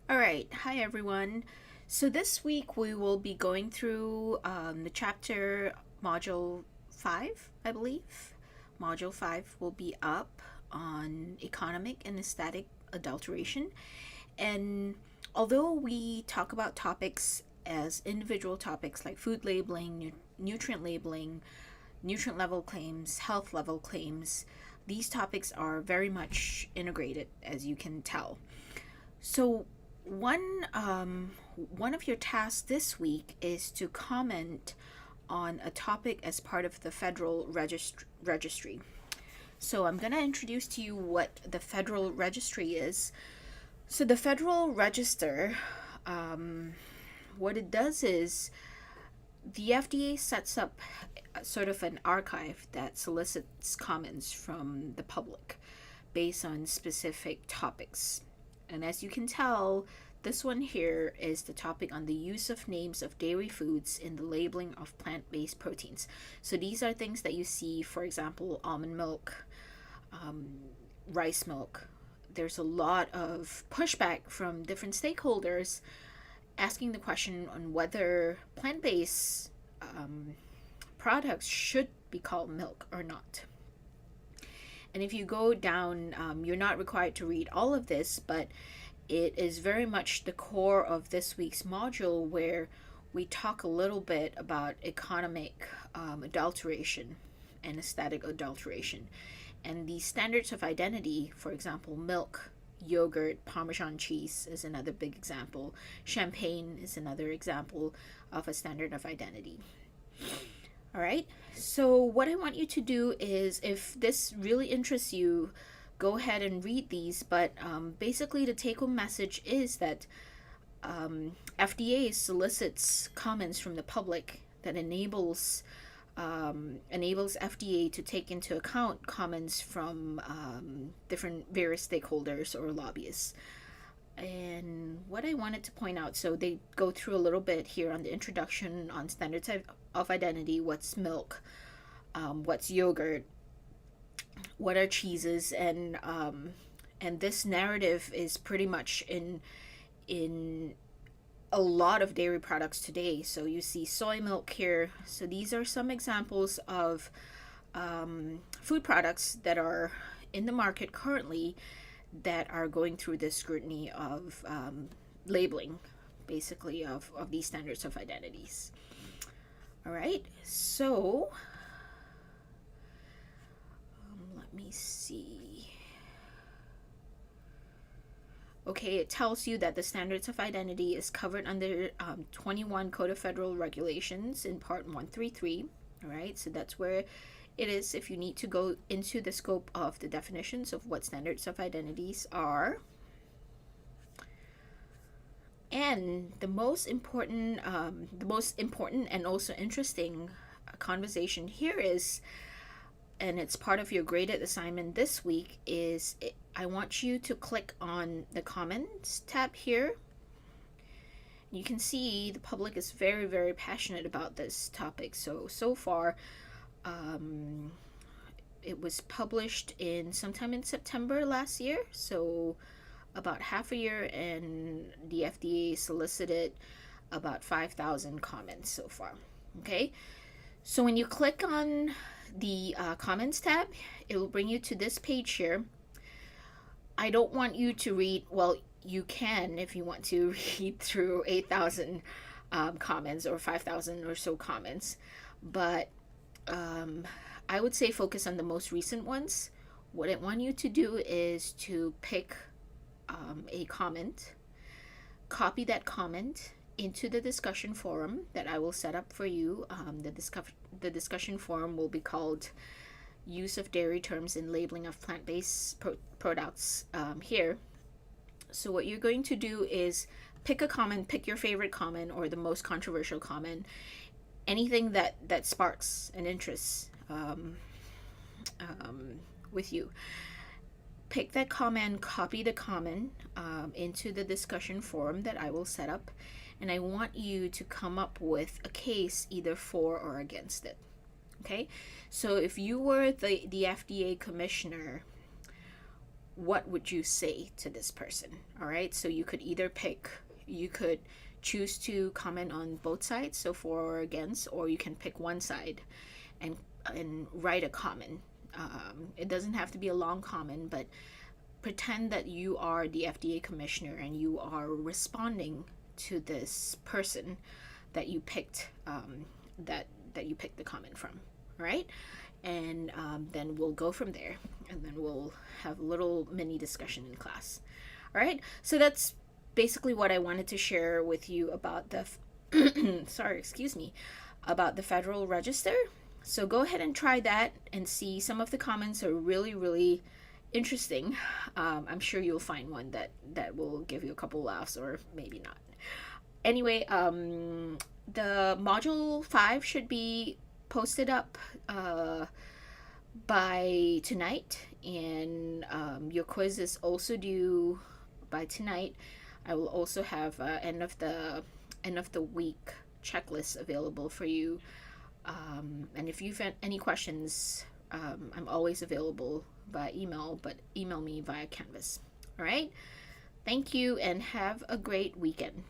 All right, hi everyone. So this week we will be going through the chapter module 5, I believe. Module 5 will be up on economic and aesthetic adulteration. And although we talk about topics as individual topics like food labeling, nutrient labeling, nutrient level claims, health level claims, these topics are very much integrated, as you can tell. So one of your tasks this week is to comment on a topic as part of the federal registry. So I'm going to introduce to you what the federal registry is. So the Federal Register, what it does is the FDA sets up sort of an archive that solicits comments from the public based on specific topics. And as you can tell, this one here is the topic on the use of names of dairy foods in the labeling of plant based proteins. So these are things that you see, for example, almond milk, um, rice milk. There's a lot of pushback from different stakeholders asking the question on whether plant based products should be called milk or not. And if you go down, you're not required to read all of this, but it is very much the core of this week's module where we talk a little bit about economic adulteration and aesthetic adulteration. And the standards of identity, for example, milk, yogurt, Parmesan cheese is another big example. Champagne is another example of a standard of identity. All right. So, what I want you to do is, if this really interests you, go ahead and read these. But basically, the take home message is that FDA solicits comments from the public that enables FDA to take into account comments from different various stakeholders or lobbyists. And what I wanted to point out, so they go through a little bit here on the introduction on standards of identity, what's milk, what's yogurt, what are cheeses, and this narrative is pretty much in a lot of dairy products today. So you see soy milk here. So these are some examples of food products that are in the market currently that are going through this scrutiny of labeling, basically, of these standards of identities. All right, so let me see. Okay, it tells you that the standards of identity is covered under 21 Code of Federal Regulations in Part 133. All right, so that's where it is if you need to go into the scope of the definitions of what standards of identities are. And the most important and also interesting conversation here is, and it's part of your graded assignment this week, is I want you to click on the comments tab here. You can see the public is very, very passionate about this topic. So far, it was published in sometime in September last year, so about half a year, and the FDA solicited about 5,000 comments so far. Okay, so when you click on the comments tab, it will bring you to this page here. I don't want you to read, well, you can if you want to read through 8,000 comments or 5,000 or so comments, but I would say focus on the most recent ones. What I want you to do is to pick a comment, copy that comment into the discussion forum that I will set up for you. The discussion forum will be called Use of Dairy Terms in Labeling of Plant-Based Products here. So what you're going to do is pick a comment, pick your favorite comment or the most controversial comment, anything that sparks an interest with you. Pick that comment, copy the comment into the discussion forum that I will set up, and I want you to come up with a case either for or against it. Okay, so if you were the FDA commissioner, what would you say to this person? All right, so you could choose to comment on both sides, so for or against, or you can pick one side and write a comment. It doesn't have to be a long comment, but pretend that you are the FDA commissioner and you are responding to this person that you picked, that you picked the comment from, right? And then we'll go from there, and then we'll have a little mini discussion in class. All right, so that's basically what I wanted to share with you about the sorry, excuse me, about the Federal Register. So go ahead and try that and see. Some of the comments are really, really interesting. I'm sure you'll find one that will give you a couple laughs, or maybe not. Anyway, the module 5 should be posted up by tonight, and your quiz is also due by tonight. I will also have end of the week checklist available for you. And if you've had any questions, I'm always available by email, but email me via Canvas. All right. Thank you, and have a great weekend.